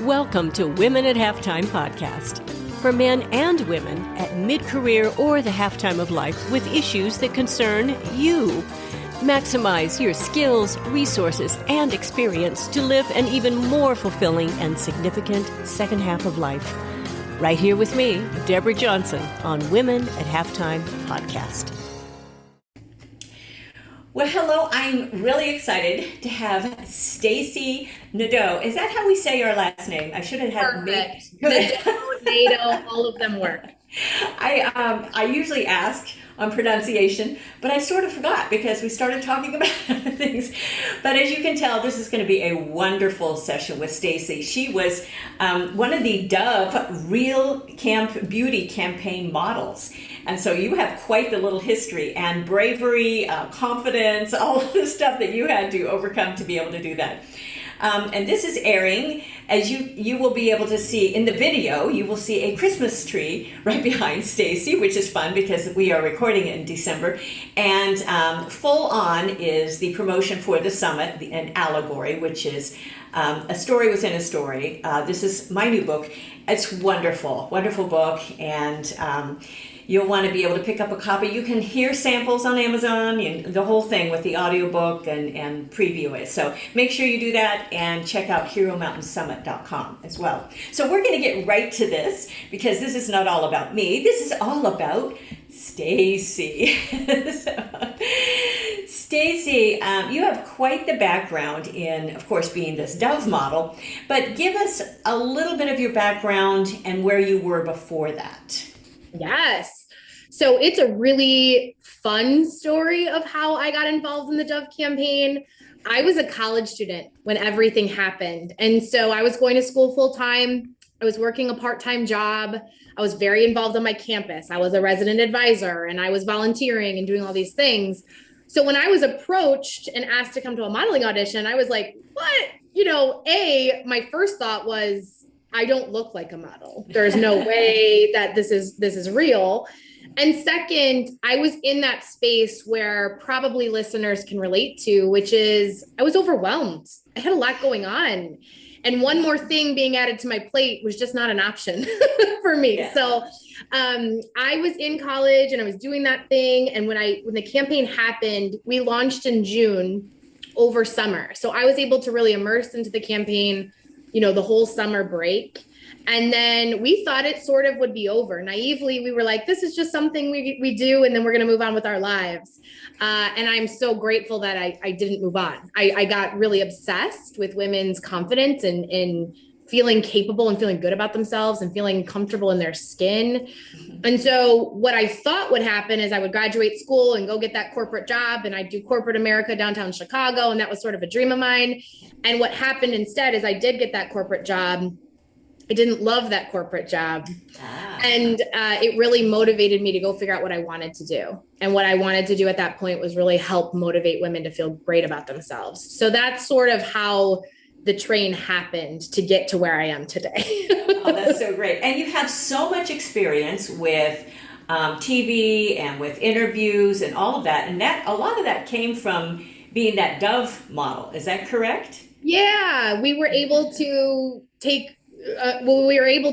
Welcome to Women at Halftime podcast. For men and women at mid-career or the halftime of life with issues that concern you. Maximize your skills, resources, and experience to live an even more fulfilling and significant second half of life. Right here with me, Deborah Johnson, on Women at Halftime podcast. Well, hello. I'm really excited to have Stacy Nadeau. Is that how we say your last name? I should have had Nadeau, all of them work. I usually ask on pronunciation, but I sort of forgot because we started talking about other things. But as you can tell, this is going to be a wonderful session with Stacy. She was one of the Dove Real Camp Beauty campaign models. And so you have quite the little history and bravery, confidence, all of the stuff that you had to overcome to be able to do that. And this is airing, as you will be able to see in the video, you will see a Christmas tree right behind Stacy, which is fun because we are recording it in December. And full on is the promotion for the summit, an allegory, which is a story within a story. This is my new book. It's wonderful, wonderful book. And you'll want to be able to pick up a copy. You can hear samples on Amazon, and the whole thing with the audiobook and preview it. So make sure you do that and check out HeroMountainSummit.com as well. So we're going to get right to this because this is not all about me. This is all about Stacy. Stacy, you have quite the background in, of course, being this Dove model, but give us a little bit of your background and where you were before that. Yes. So it's a really fun story of how I got involved in the Dove campaign. I was a college student when everything happened. And so I was going to school full time. I was working a part-time job. I was very involved on my campus. I was a resident advisor and I was volunteering and doing all these things. So when I was approached and asked to come to a modeling audition, I was like, what? My first thought was, I don't look like a model. There's no way that this is real. And second, I was in that space where probably listeners can relate to, which is I was overwhelmed. I had a lot going on. And one more thing being added to my plate was just not an option for me. Yeah. So I was in college and I was doing that thing. And when the campaign happened, we launched in June over summer. So I was able to really immerse into the campaign the whole summer break. And then we thought it sort of would be over. Naively, we were like, this is just something we do, and then we're going to move on with our lives. And I'm so grateful that I didn't move on. I got really obsessed with women's confidence and in feeling capable and feeling good about themselves and feeling comfortable in their skin. And so what I thought would happen is I would graduate school and go get that corporate job, and I'd do corporate America downtown Chicago. And that was sort of a dream of mine. And what happened instead is I did get that corporate job. I didn't love that corporate job. And it really motivated me to go figure out what I wanted to do. And what I wanted to do at that point was really help motivate women to feel great about themselves. So that's sort of how the train happened to get to where I am today. Oh, that's so great. And you have so much experience with TV and with interviews and all of that. And that a lot of that came from being that Dove model. Is that correct? Yeah, we were able to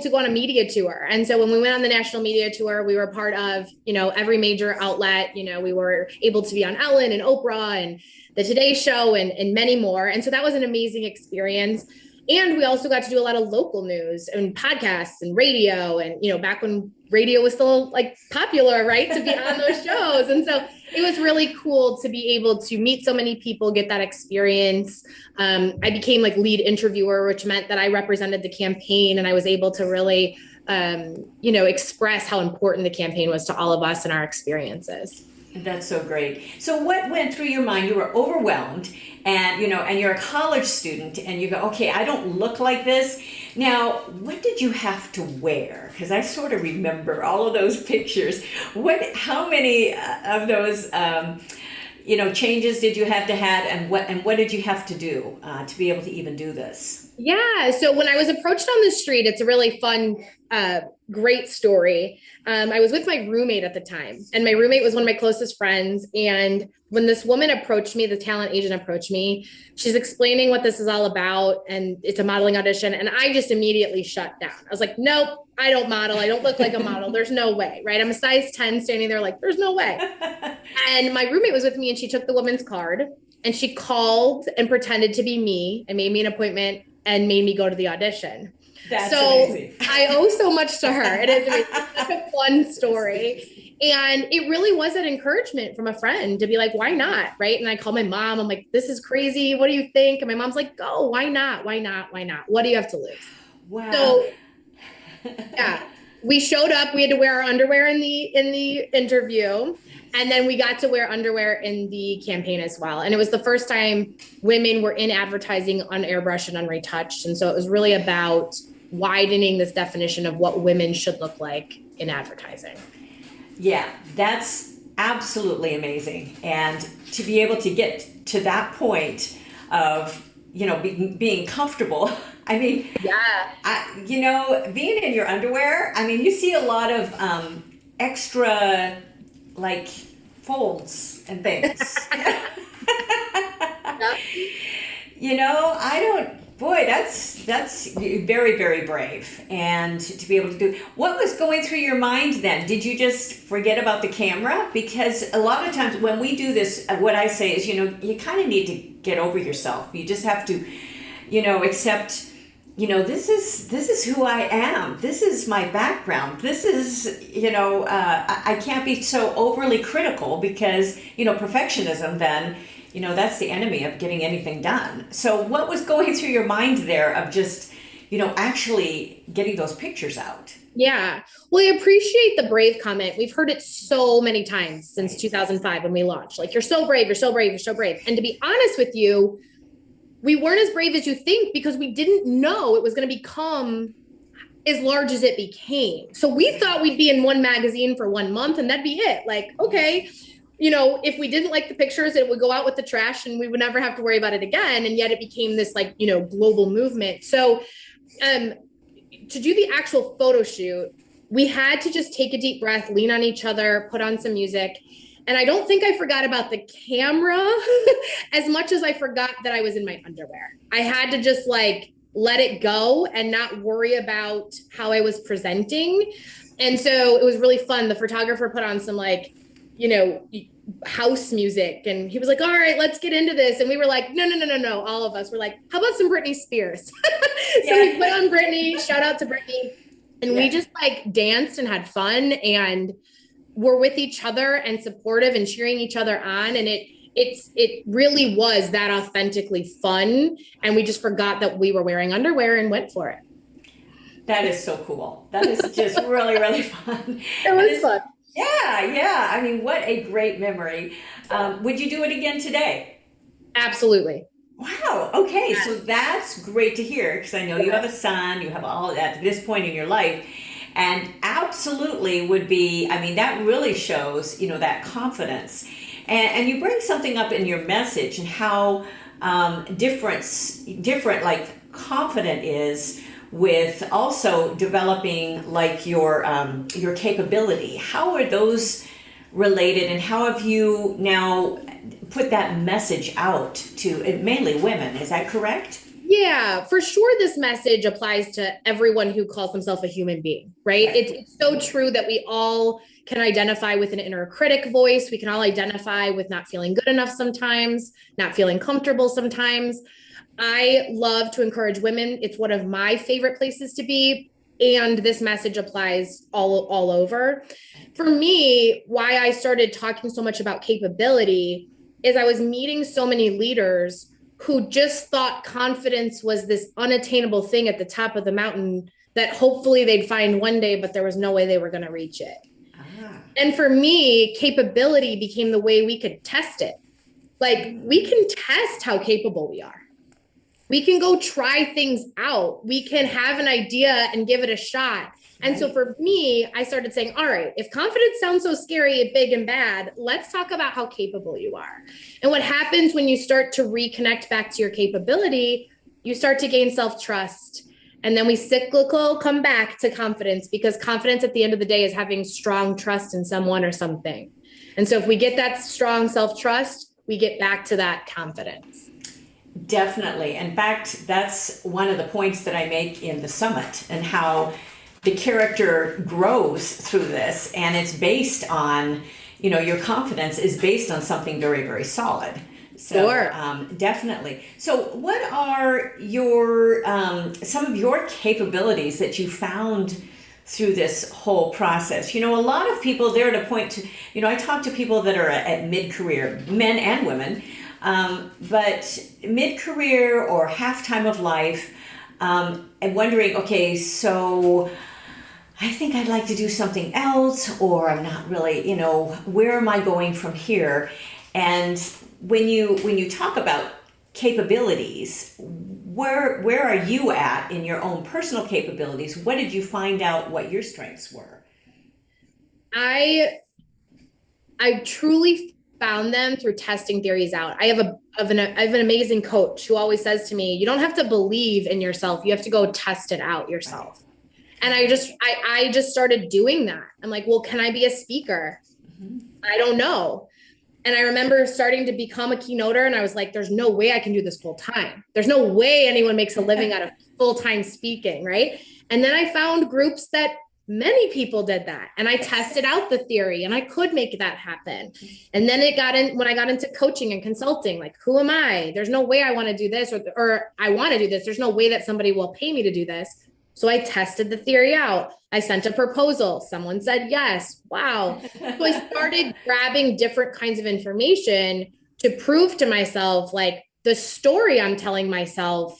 go on a media tour. And so when we went on the national media tour, we were part of, every major outlet. We were able to be on Ellen and Oprah and the Today Show and many more. And so that was an amazing experience. And we also got to do a lot of local news and podcasts and radio. And, back when radio was still popular, right, to be on those shows. And so it was really cool to be able to meet so many people, get that experience. I became lead interviewer, which meant that I represented the campaign and I was able to really, express how important the campaign was to all of us and our experiences. That's so great. So what went through your mind? You were overwhelmed and, and you're a college student and you go, okay, I don't look like this. Now, what did you have to wear? Because I sort of remember all of those pictures. How many of those, changes did you have to have and what did you have to do to be able to even do this? Yeah. So when I was approached on the street, it's a really fun great story. I was with my roommate at the time, and my roommate was one of my closest friends. And when this woman approached me, the talent agent approached me, she's explaining what this is all about, and it's a modeling audition. And I just immediately shut down. I was like, nope, I don't model. I don't look like a model. There's no way, right? I'm a size 10 standing there like, there's no way. And my roommate was with me, and she took the woman's card and she called and pretended to be me and made me an appointment and made me go to the audition. That's so amazing. I owe so much to her. It is amazing. It's such a fun story. And it really was an encouragement from a friend to be like, why not? Right. And I called my mom. I'm like, this is crazy. What do you think? And my mom's like, go, why not? Why not? Why not? What do you have to lose? Wow. So yeah, we showed up. We had to wear our underwear in the interview. And then we got to wear underwear in the campaign as well. And it was the first time women were in advertising unairbrushed and unretouched. And so it was really about widening this definition of what women should look like in advertising. Yeah, that's absolutely amazing. And to be able to get to that point of, being comfortable. I mean, yeah, being in your underwear, I mean, you see a lot of extra like folds and things. That's very, very brave. And to be able to do, what was going through your mind then? Did you just forget about the camera? Because a lot of times when we do this, what I say is, you kind of need to get over yourself. You just have to, accept, this is who I am. This is my background. This is, I can't be so overly critical because, perfectionism then, that's the enemy of getting anything done. So what was going through your mind there of just, actually getting those pictures out? Yeah. Well, I appreciate the brave comment. We've heard it so many times since 2005 when we launched. Like, you're so brave, you're so brave, you're so brave. And to be honest with you, we weren't as brave as you think because we didn't know it was going to become as large as it became. So we thought we'd be in one magazine for 1 month and that'd be it. Like, okay, if we didn't like the pictures, it would go out with the trash and we would never have to worry about it again. And yet it became this global movement. So to do the actual photo shoot, we had to just take a deep breath, lean on each other, put on some music. And I don't think I forgot about the camera as much as I forgot that I was in my underwear. I had to just let it go and not worry about how I was presenting. And so it was really fun. The photographer put on some house music and he was like, all right, let's get into this. And we were like, no. All of us were like, how about some Britney Spears? So we put on Britney, shout out to Britney. And we just danced and had fun and were with each other and supportive and cheering each other on. And it really was that authentically fun. And we just forgot that we were wearing underwear and went for it. That is so cool. That is just really, really fun. It was fun. Yeah. I mean, what a great memory. Would you do it again today? Absolutely. Wow. Okay. So that's great to hear because I know you have a son, you have all of that at this point in your life. And absolutely would be, I mean, that really shows, that confidence. And you bring something up in your message and how different like confident is with also developing like your capability. How are those related and how have you now put that message out to mainly women? Is that correct? Yeah, for sure. This message applies to everyone who calls themselves a human being, right? It's so true that we all can identify with an inner critic voice. We can all identify with not feeling good enough sometimes, not feeling comfortable sometimes. I love to encourage women. It's one of my favorite places to be. And this message applies all over. For me, why I started talking so much about capability is I was meeting so many leaders who just thought confidence was this unattainable thing at the top of the mountain that hopefully they'd find one day, but there was no way they were going to reach it. And for me, capability became the way we could test it. Like, we can test how capable we are. We can go try things out. We can have an idea and give it a shot. And so for me, I started saying, all right, if confidence sounds so scary, big and bad, let's talk about how capable you are. And what happens when you start to reconnect back to your capability, you start to gain self-trust And then we cyclical come back to confidence, because confidence at the end of the day is having strong trust in someone or something. And so if we get that strong self-trust, we get back to that confidence. Definitely. In fact, that's one of the points that I make in the summit, and how the character grows through this. And it's based on, your confidence is based on something very, very solid. So Sure. Definitely. So what are your some of your capabilities that you found through this whole process? A lot of people, they're at a point to, I talk to people that are at mid-career, men and women, but mid-career or half-time of life, and wondering, okay, so I think I'd like to do something else, or I'm not really, where am I going from here? And when you talk about capabilities, where are you at in your own personal capabilities? What did you find out what your strengths were? I truly found them through testing theories out. I have an amazing coach who always says to me, you don't have to believe in yourself. You have to go test it out yourself. And I just started doing that. I'm like, well, can I be a speaker? I don't know. And I remember starting to become a keynoter, and I was like, there's no way I can do this full time. There's no way anyone makes a living out of full-time speaking, right? And then I found groups that many people did that. And I tested out the theory, and I could make that happen. And then when I got into coaching and consulting, like, who am I? There's no way I want to do this, or I want to do this. There's no way that somebody will pay me to do this. So I tested the theory out. I sent a proposal. Someone said yes. Wow. So I started grabbing different kinds of information to prove to myself, like, the story I'm telling myself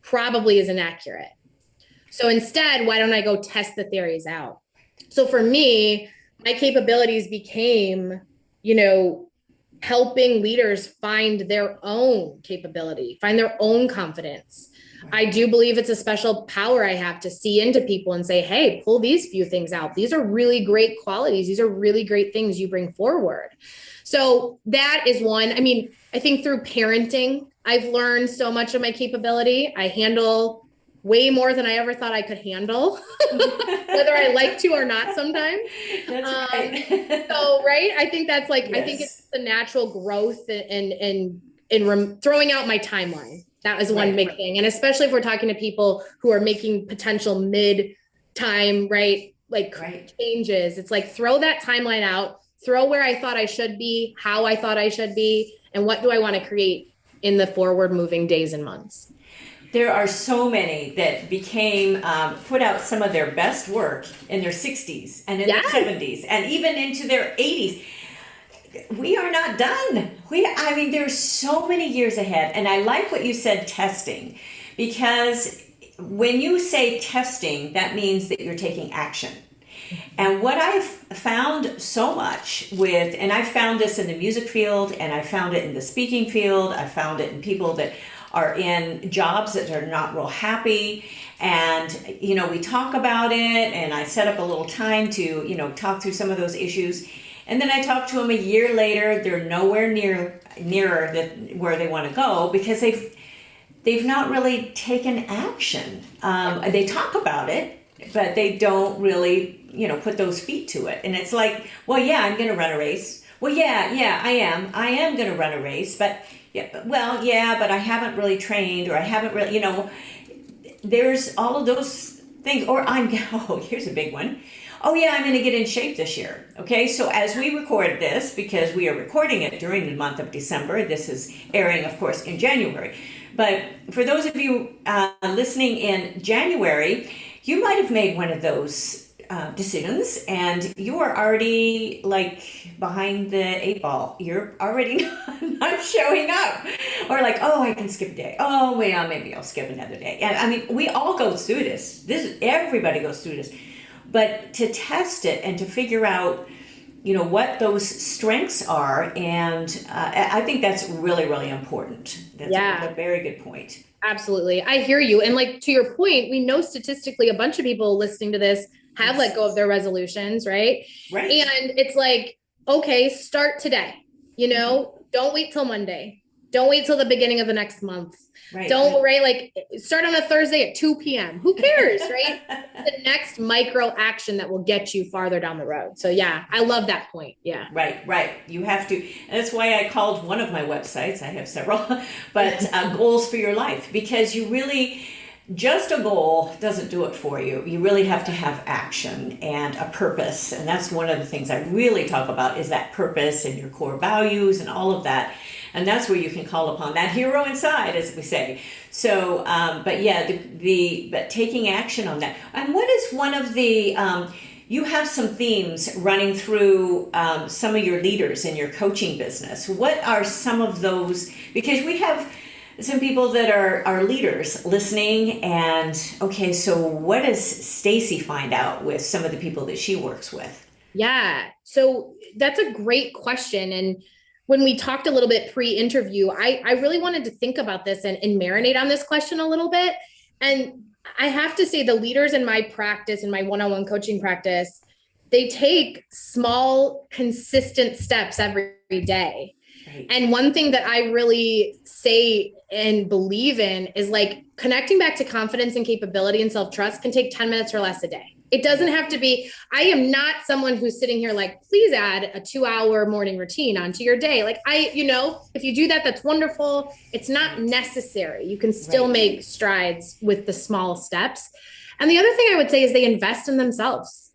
probably isn't accurate. So instead, why don't I go test the theories out? So for me, my capabilities became, helping leaders find their own capability, find their own confidence. I do believe it's a special power I have to see into people and say, hey, pull these few things out. These are really great qualities. These are really great things you bring forward. So that is one. I mean, I think through parenting, I've learned so much of my capability. I handle way more than I ever thought I could handle, whether I like to or not sometimes. That's right. So, right. I think that's like, Yes. I think it's the natural growth and throwing out my timeline. That was one big thing. And especially if we're talking to people who are making potential mid-time, right? Like changes. It's like, throw that timeline out, throw where I thought I should be, how I thought I should be, and what do I want to create in the forward moving days and months. There are so many that put out some of their best work in their 60s and in their 70s and even into their 80s. We are not done. There's so many years ahead. And I like what you said, testing, because when you say testing, that means that you're taking action. And what I've found so much and I found this in the music field, and I found it in the speaking field, I found it in people that are in jobs that are not real happy. And, we talk about it, and I set up a little time to, talk through some of those issues. And then I talk to them a year later, they're nowhere nearer where they want to go, because they've not really taken action. They talk about it, but they don't really, put those feet to it. And it's like, well, yeah, I'm going to run a race. Well, yeah, I am going to run a race, but but I haven't really trained, or I haven't really, there's all of those things. Or here's a big one. Oh yeah, I'm going to get in shape this year. Okay, so as we record this, because we are recording it during the month of December, this is airing, of course, in January. But for those of you listening in January, you might have made one of those decisions, and you are already like behind the 8 ball. You're already not showing up, or like, oh, I can skip a day. Oh, well, maybe I'll skip another day. And we all go through this. Everybody goes through this. But to test it and to figure out, what those strengths are, and I think that's really, really important. That's a very good point. Absolutely. I hear you. And like, to your point, we know statistically a bunch of people listening to this have let go of their resolutions, right? Right. And it's like, okay, start today, don't wait till Monday. Don't wait till the beginning of the next month. Right. Don't, right? Like start on a Thursday at 2 p.m. Who cares, right? The next micro action that will get you farther down the road. So yeah, I love that point. Yeah. Right. You have to, and that's why I called one of my websites, I have several, but goals for your life, because you really, just a goal doesn't do it for you. You really have to have action and a purpose. And that's one of the things I really talk about, is that purpose and your core values and all of that. And that's where you can call upon that hero inside, as we say. So, but yeah, but taking action on that. And what is one of the, you have some themes running through some of your leaders in your coaching business. What are some of those? Because we have some people that are leaders listening, and okay, so what does Stacy find out with some of the people that she works with? Yeah. So that's a great question. And when we talked a little bit pre-interview, I really wanted to think about this and marinate on this question a little bit. And I have to say, the leaders in my practice, in my one-on-one coaching practice, they take small, consistent steps every day. Right. And one thing that I really say and believe in is like connecting back to confidence and capability and self-trust can take 10 minutes or less a day. It doesn't have to be, I am not someone who's sitting here like, please add a 2-hour morning routine onto your day. Like if you do that, that's wonderful. It's not necessary. You can still make strides with the small steps. And the other thing I would say is they invest in themselves.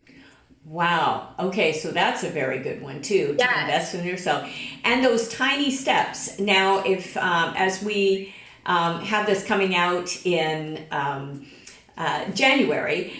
Wow. Okay. So that's a very good one too, to invest in yourself. And those tiny steps. Now, if, as we have this coming out in January,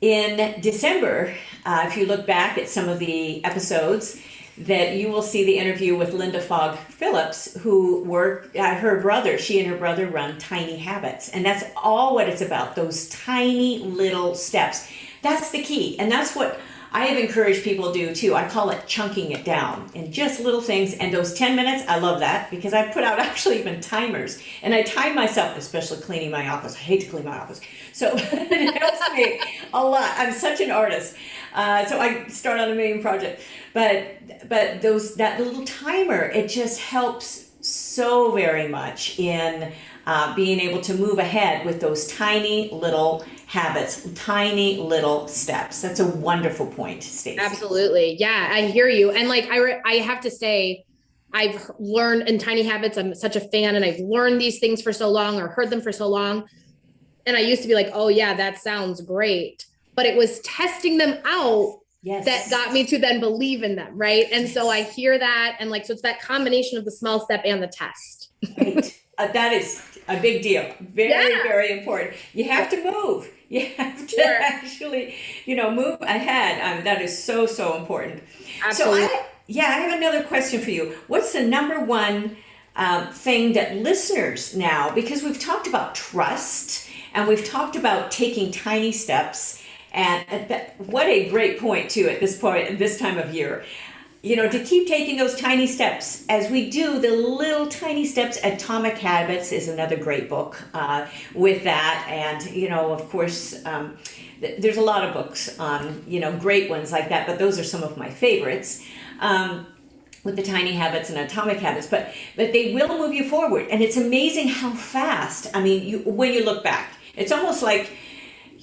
in December, if you look back at some of the episodes, that you will see the interview with Linda Fogg Phillips, who she and her brother run Tiny Habits. And that's all what it's about, those tiny little steps. That's the key. And that's what I have encouraged people to do too. I call it chunking it down in just little things. And those 10 minutes, I love that, because I put out actually even timers. And I time myself, especially cleaning my office. I hate to clean my office. So it helps me a lot. I'm such an artist. So I start on a million project. But that little timer, it just helps so very much in being able to move ahead with those tiny little habits, tiny little steps. That's a wonderful point, Stacey. Absolutely. Yeah, I hear you. And like, I have to say, I've learned in Tiny Habits, I'm such a fan, and I've learned these things for so long or heard them for so long. And I used to be like, oh yeah, that sounds great. But it was testing them out that got me to then believe in them. Right. And so I hear that. And like, so it's that combination of the small step and the test. Right. That is a big deal. Very, very important. You have to move. You have to actually, move ahead. That is so, so important. Absolutely. So I have another question for you. What's the number one thing that listeners now, because we've talked about trust and we've talked about taking tiny steps, and what a great point too at this time of year. To keep taking those tiny steps as we do the little tiny steps. Atomic Habits is another great book with that. And, of course, there's a lot of books on, great ones like that, but those are some of my favorites with the Tiny Habits and Atomic Habits. But they will move you forward. And it's amazing how fast, when you look back, it's almost like,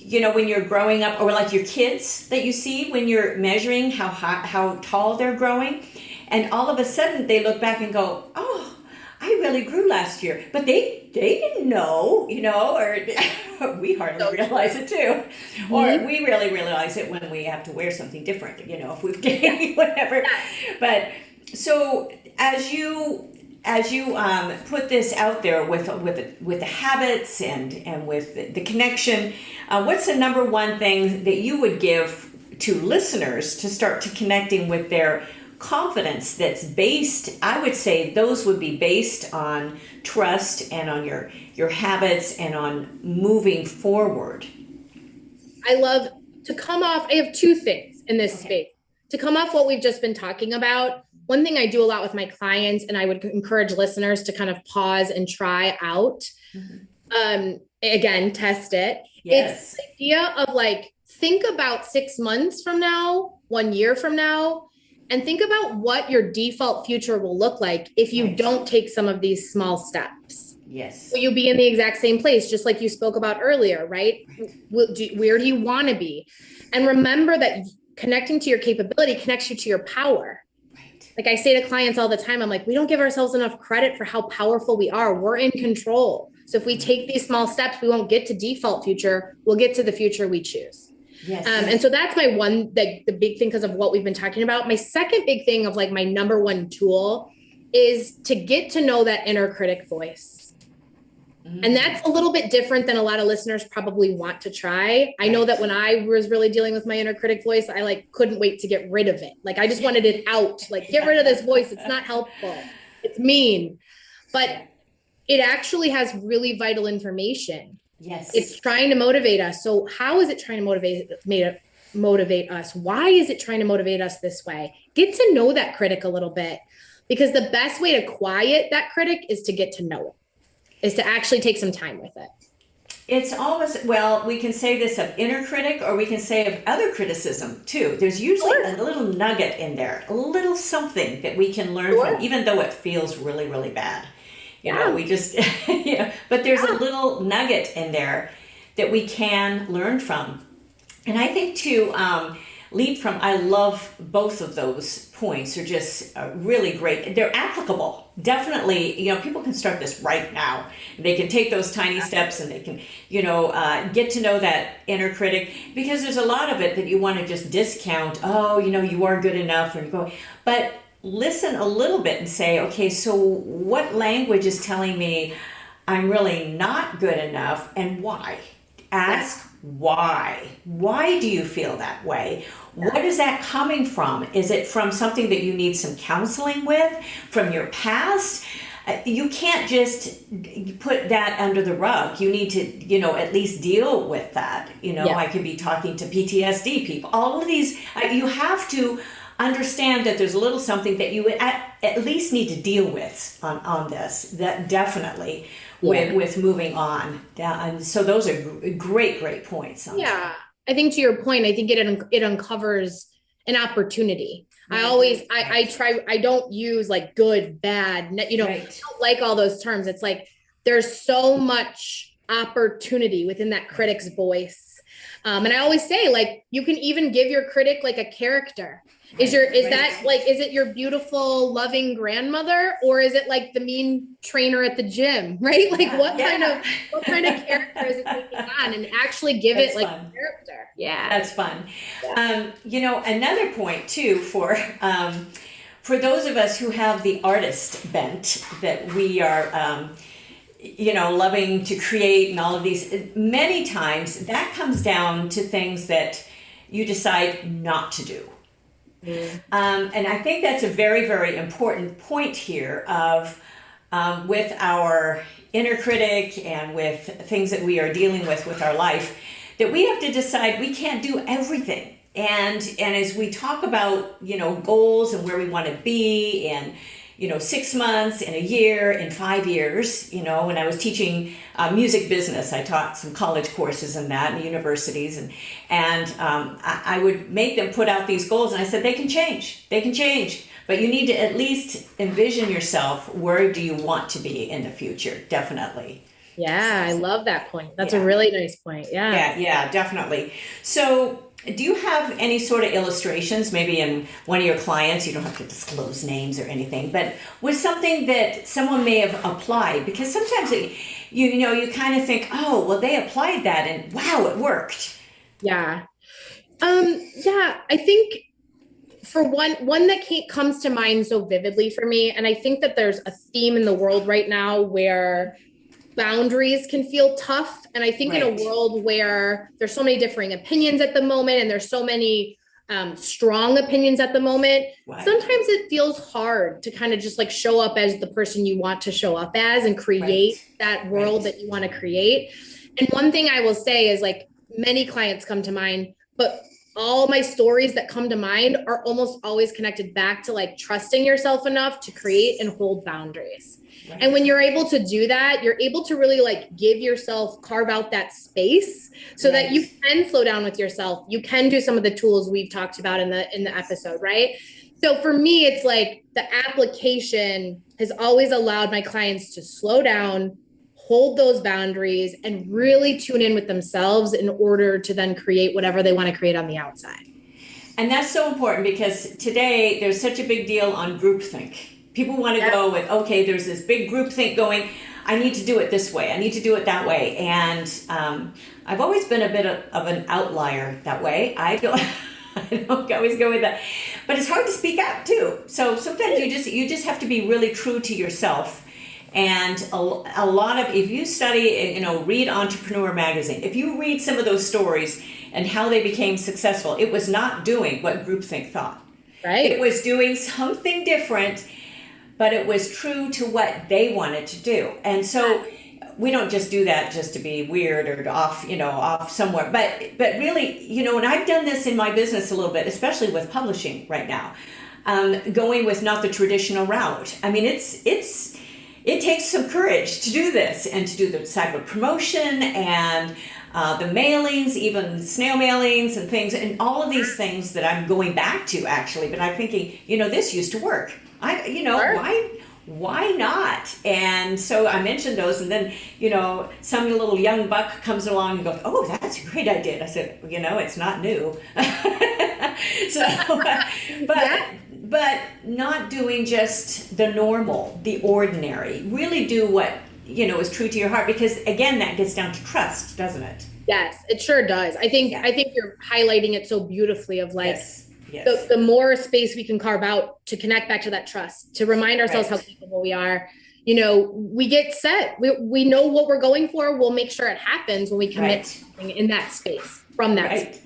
when you're growing up, or like your kids that you see when you're measuring how tall they're growing, and all of a sudden they look back and go, oh, I really grew last year, but they didn't know, or we hardly realize it too, or we really realize it when we have to wear something different, if we've gained whatever. But so as you put this out there with the habits and with the connection, what's the number one thing that you would give to listeners to start to connecting with their confidence that's based? I would say those would be based on trust and on your habits and on moving forward. I have two things in this space. To come off what we've just been talking about, one thing I do a lot with my clients, and I would encourage listeners to kind of pause and try out, again, test it. Yes. It's the idea of like, think about 6 months from now, 1 year from now, and think about what your default future will look like if you don't take some of these small steps. Yes. Will you be in the exact same place, just like you spoke about earlier, right? Where do you want to be? And remember that connecting to your capability connects you to your power. Right. Like I say to clients all the time, I'm like, we don't give ourselves enough credit for how powerful we are. We're in control. So if we take these small steps, we won't get to default future. We'll get to the future we choose. Yes. And so that's my one, the big thing because of what we've been talking about. My second big thing of like my number one tool is to get to know that inner critic voice. Mm-hmm. And that's a little bit different than a lot of listeners probably want to try. I know that when I was really dealing with my inner critic voice, I like couldn't wait to get rid of it. Like I just wanted it out, like get rid of this voice. It's not helpful. It's mean, but it actually has really vital information. Yes. It's trying to motivate us. So how is it trying to motivate us? Why is it trying to motivate us this way? Get to know that critic a little bit, because the best way to quiet that critic is to get to know it, is to actually take some time with it. It's almost, well, we can say this of inner critic, or we can say of other criticism too. There's usually a little nugget in there, a little something that we can learn from, even though it feels really, really bad. You know, we just, but there's a little nugget in there that we can learn from. And I think to leap from, I love both of those points. They're just really great. They're applicable. Definitely, people can start this right now. They can take those tiny steps and they can, get to know that inner critic, because there's a lot of it that you want to just discount. Oh, you are good enough, and go, but listen a little bit and say, okay, so what language is telling me I'm really not good enough, and why? Ask why. Why do you feel that way? What is that coming from? Is it from something that you need some counseling with, from your past? You can't just put that under the rug. You need to, at least deal with that. I could be talking to PTSD people. All of these, you have to understand that there's a little something that you at least need to deal with on this, that definitely with moving on. And so those are great points. I think to your point, I think it uncovers an opportunity. I don't use like good, bad, I don't like all those terms. It's like, there's so much opportunity within that critic's voice. And I always say, like, you can even give your critic like a character. Is it your beautiful, loving grandmother, or is it like the mean trainer at the gym, right? Like what kind of character is it taking on, and actually give it like a character. Yeah. That's fun. Yeah. Another point too for those of us who have the artist bent, that we are, loving to create and all of these, many times that comes down to things that you decide not to do. And I think that's a very, very important point here of with our inner critic and with things that we are dealing with our life, that we have to decide we can't do everything. And as we talk about, goals and where we want to be, and 6 months, in a year, in 5 years, when I was teaching music business, I taught some college courses in that, in universities, and I would make them put out these goals, and I said, they can change, but you need to at least envision yourself, where do you want to be in the future? Definitely. Yeah, I love that point. That's a really nice point. Yeah, definitely. So do you have any sort of illustrations, maybe in one of your clients? You don't have to disclose names or anything, but with something that someone may have applied, because sometimes you kind of think, oh, well, they applied that and wow, it worked. Yeah. I think for one that comes to mind so vividly for me, and I think that there's a theme in the world right now where boundaries can feel tough. And I think in a world where there's so many differing opinions at the moment, and there's so many strong opinions at the moment, sometimes it feels hard to kind of just like show up as the person you want to show up as and create that world that you want to create. And one thing I will say is, like, many clients come to mind, but all my stories that come to mind are almost always connected back to like trusting yourself enough to create and hold boundaries. And when you're able to do that, you're able to really like carve out that space so that you can slow down with yourself. You can do some of the tools we've talked about in the episode, right? So for me, it's like the application has always allowed my clients to slow down, hold those boundaries, and really tune in with themselves in order to then create whatever they want to create on the outside. And that's so important because today there's such a big deal on groupthink. People want to go with, okay, there's this big groupthink going, I need to do it this way, I need to do it that way. And I've always been a bit of an outlier that way. I don't always go with that. But it's hard to speak out too. So sometimes you just have to be really true to yourself. And a lot of, if you study, read Entrepreneur Magazine, if you read some of those stories and how they became successful, it was not doing what groupthink thought. Right. It was doing something different, but it was true to what they wanted to do. And so we don't just do that just to be weird or off somewhere. But really, and I've done this in my business a little bit, especially with publishing right now, going with not the traditional route. I mean, it takes some courage to do this and to do the type of promotion and the mailings, even snail mailings and things, and all of these things that I'm going back to actually. But I'm thinking, this used to work. Why not? And so I mentioned those, and then, some little young buck comes along and goes, oh, that's a great idea. I said, it's not new. But not doing just the normal, the ordinary. Really do what, is true to your heart, because again, that gets down to trust, doesn't it? Yes, it sure does. I think you're highlighting it so beautifully of like, yes. The more space we can carve out to connect back to that trust, to remind ourselves how capable we are. We get set. We know what we're going for. We'll make sure it happens when we commit to something in that space, from that space.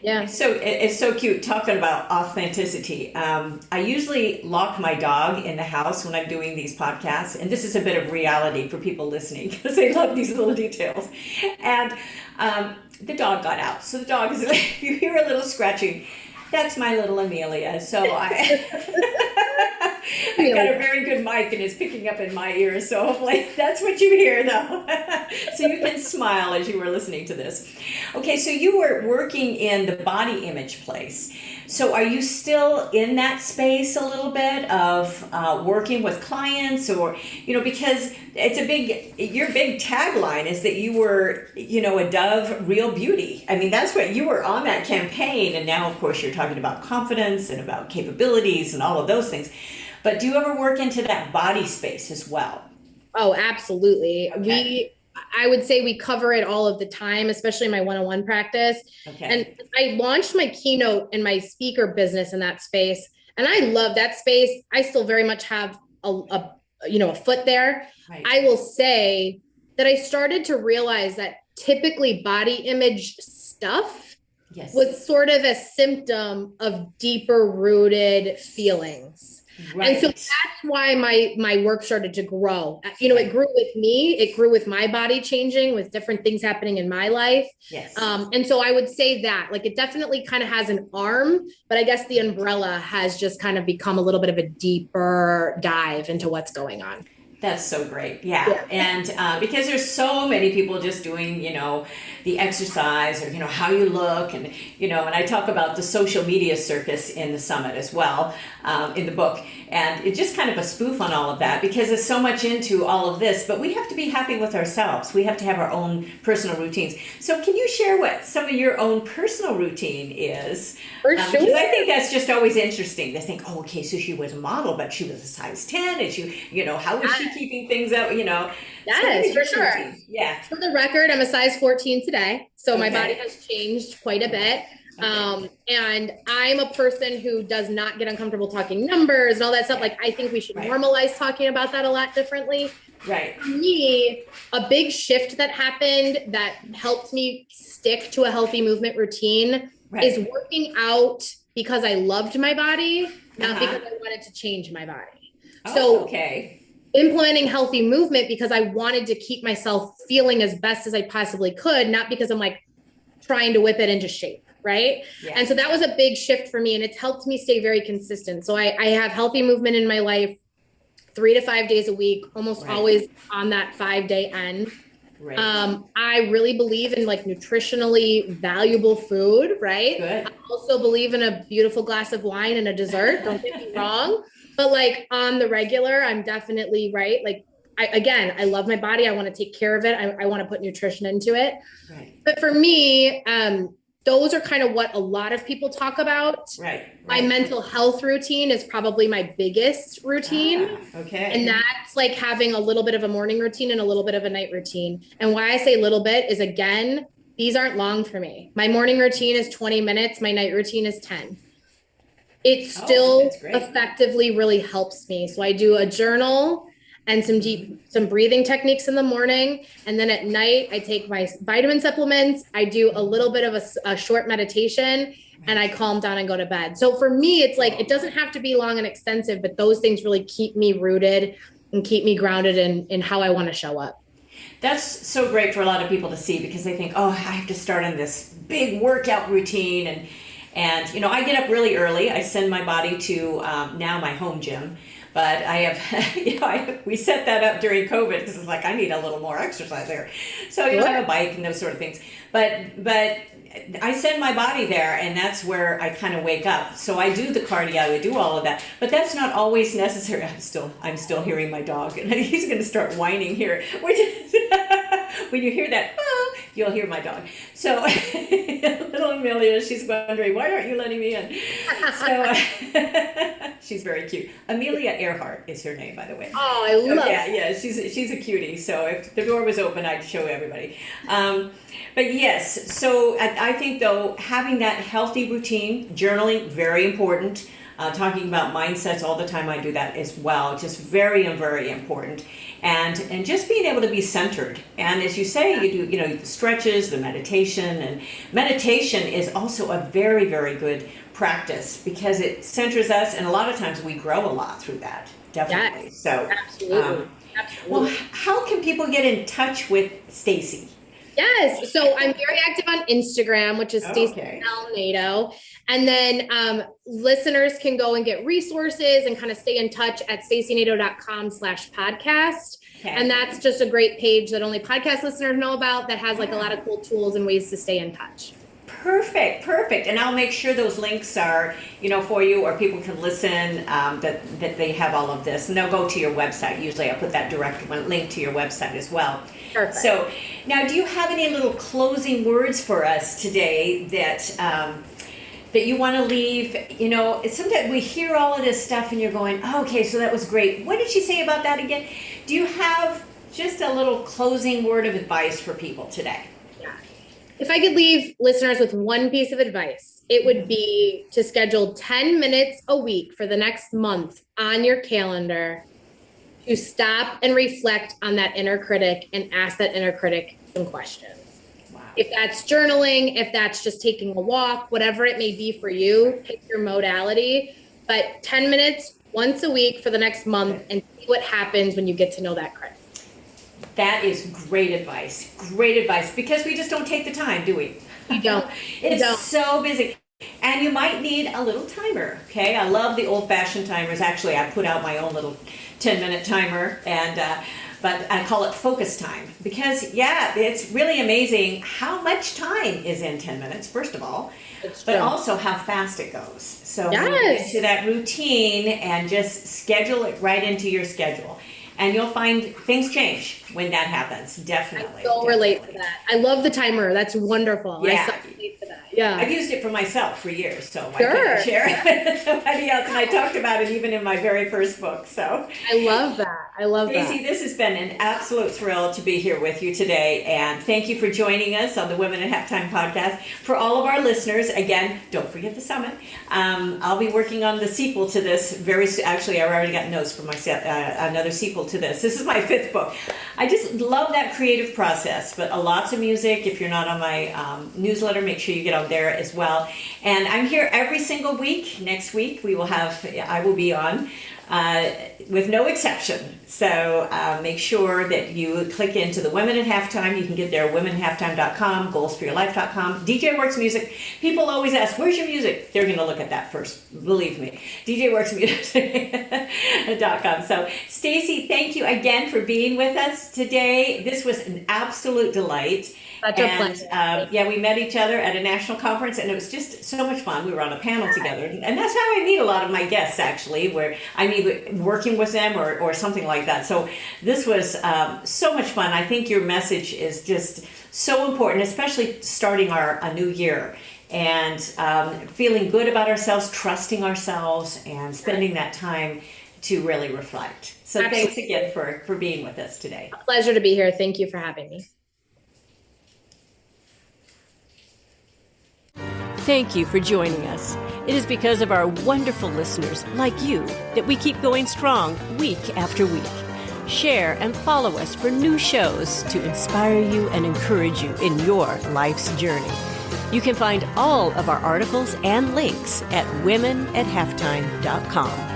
Yeah. It's so cute talking about authenticity. I usually lock my dog in the house when I'm doing these podcasts, and this is a bit of reality for people listening because they love these little details. And the dog got out, so the dog is. If you hear a little scratching, that's my little Amelia. So I got a very good mic and it's picking up in my ears. So hopefully that's what you hear though. So you can smile as you were listening to this. Okay, so you were working in the body image place. So are you still in that space a little bit of working with clients, or, because it's your big tagline is that you were, a Dove real beauty. I mean, that's what you were on that campaign. And now, of course, you're talking about confidence and about capabilities and all of those things. But do you ever work into that body space as well? Oh, absolutely. Okay. I would say we cover it all of the time, especially in my one-on-one practice. Okay. And I launched my keynote and my speaker business in that space. And I love that space. I still very much have a foot there. Right. I will say that I started to realize that typically body image stuff was sort of a symptom of deeper rooted feelings. Right. And so that's why my work started to grow. It grew with me. It grew with my body changing, with different things happening in my life. Yes. And so I would say that, like, it definitely kind of has an arm, but I guess the umbrella has just kind of become a little bit of a deeper dive into what's going on. That's so great. Yeah. And because there's so many people just doing, the exercise or, how you look and, and I talk about the social media circus in the summit as well, in the book. And it's just kind of a spoof on all of that because it's so much into all of this, but we have to be happy with ourselves. We have to have our own personal routines. So can you share what some of your own personal routine is? For sure. Because I think that's just always interesting to think, oh, okay, so she was a model, but she was a size 10 and she, how was she keeping things up, Yes, for sure. Routine. Yeah. For the record, I'm a size 14 today. So my body has changed quite a bit. Okay. And I'm a person who does not get uncomfortable talking numbers and all that stuff. Like, I think we should normalize talking about that a lot differently. Right. For me, a big shift that happened that helped me stick to a healthy movement routine is working out because I loved my body, not because I wanted to change my body. Implementing healthy movement because I wanted to keep myself feeling as best as I possibly could, not because I'm like trying to whip it into shape. Right. Yeah. And so that was a big shift for me, and it's helped me stay very consistent. So I have healthy movement in my life 3 to 5 days a week, almost always on that 5-day end. Right. I really believe in like nutritionally valuable food, right? Good. I also believe in a beautiful glass of wine and a dessert. Don't get me wrong. But like on the regular, I'm definitely right. Like I love my body. I want to take care of it. I want to put nutrition into it. Right. But for me, those are kind of what a lot of people talk about. Right. My mental health routine is probably my biggest routine. Okay. And that's like having a little bit of a morning routine and a little bit of a night routine. And why I say little bit is, again, these aren't long for me. My morning routine is 20 minutes. My night routine is 10. It still effectively really helps me. So I do a journal and some breathing techniques in the morning. And then at night, I take my vitamin supplements. I do a little bit of a short meditation, and I calm down and go to bed. So for me, it's like, it doesn't have to be long and extensive, but those things really keep me rooted and keep me grounded in how I want to show up. That's so great for a lot of people to see, because they think, oh, I have to start on this big workout routine. And you know, I get up really early. I send my body to now my home gym. But I have, you know, we set that up during COVID because it's like, I need a little more exercise there. So, you know, I have a bike and those sort of things. But I send my body there, and that's where I kind of wake up. So I do the cardio, I do all of that. But that's not always necessary. I'm still hearing my dog, and he's going to start whining here. When you hear that, you'll hear my dog. So little Amelia, she's wondering, why aren't you letting me in? So she's very cute. Amelia Earhart is her name, by the way. Oh, I love it. Yeah, she's a cutie. So if the door was open, I'd show everybody. But yes, so I think, though, having that healthy routine, journaling, very important. Talking about mindsets all the time, I do that as well. Just very, very important. And just being able to be centered. And as you say, you do, you know, the stretches, the meditation. And meditation is also a very, very good practice because it centers us. And a lot of times we grow a lot through that. Definitely. Yes, so absolutely. Well, how can people get in touch with Stacy? Yes. So I'm very active on Instagram, which is Stacy Nadeau. And then listeners can go and get resources and kind of stay in touch at stacynadeau.com/podcast. Okay. And that's just a great page that only podcast listeners know about that has like a lot of cool tools and ways to stay in touch. Perfect. And I'll make sure those links are, you know, for you, or people can listen, that they have all of this, and they'll go to your website. Usually I'll put that direct link to your website as well. Perfect. So now, do you have any little closing words for us today that you want to leave? You know, sometimes we hear all of this stuff and you're going, oh, okay, so that was great. What did she say about that again? Do you have just a little closing word of advice for people today? If I could leave listeners with one piece of advice, it would be to schedule 10 minutes a week for the next month on your calendar to stop and reflect on that inner critic and ask that inner critic some questions. Wow. If that's journaling, if that's just taking a walk, whatever it may be for you, pick your modality, but 10 minutes once a week for the next month and see what happens when you get to know that critic. That is great advice, because we just don't take the time, do we? You don't. It's so busy. And you might need a little timer, okay? I love the old-fashioned timers. Actually, I put out my own little 10-minute timer, but I call it focus time. Because, yeah, it's really amazing how much time is in 10 minutes, first of all, but also how fast it goes. So when you get to that routine and just schedule it right into your schedule. And you'll find things change when that happens. Definitely. I so relate to that. I love the timer. That's wonderful. Yeah. I so relate to that. Yeah. I've used it for myself for years, so I couldn't share it with somebody else. And I talked about it even in my very first book. So I love that. Stacey, this has been an absolute thrill to be here with you today. And thank you for joining us on the Women at Halftime podcast. For all of our listeners, again, don't forget the summit. I'll be working on the sequel to this very soon. Actually, I already got notes for another sequel to this. This is my 5th book. I just love that creative process, but lots of music. If you're not on my newsletter, make sure you get on there as well. And I'm here every single week. Next week I will be on with no exception. So make sure that you click into the Women at Halftime. You can get there, womenhalftime.com, goalsforyourlife.com. DJ Works Music. People always ask, where's your music? They're going to look at that first, believe me. DJWorksMusic.com. So Stacy, thank you again for being with us today. This was an absolute delight. Such a pleasure. Yeah, we met each other at a national conference, and it was just so much fun. We were on a panel together, and that's how I meet a lot of my guests, actually, where I meet working with them or something like that. So this was so much fun. I think your message is just so important, especially starting a new year and feeling good about ourselves, trusting ourselves, and spending that time to really reflect. So Absolutely. Thanks again for being with us today. A pleasure to be here. Thank you for having me. Thank you for joining us. It is because of our wonderful listeners like you that we keep going strong week after week. Share and follow us for new shows to inspire you and encourage you in your life's journey. You can find all of our articles and links at womenathalftime.com.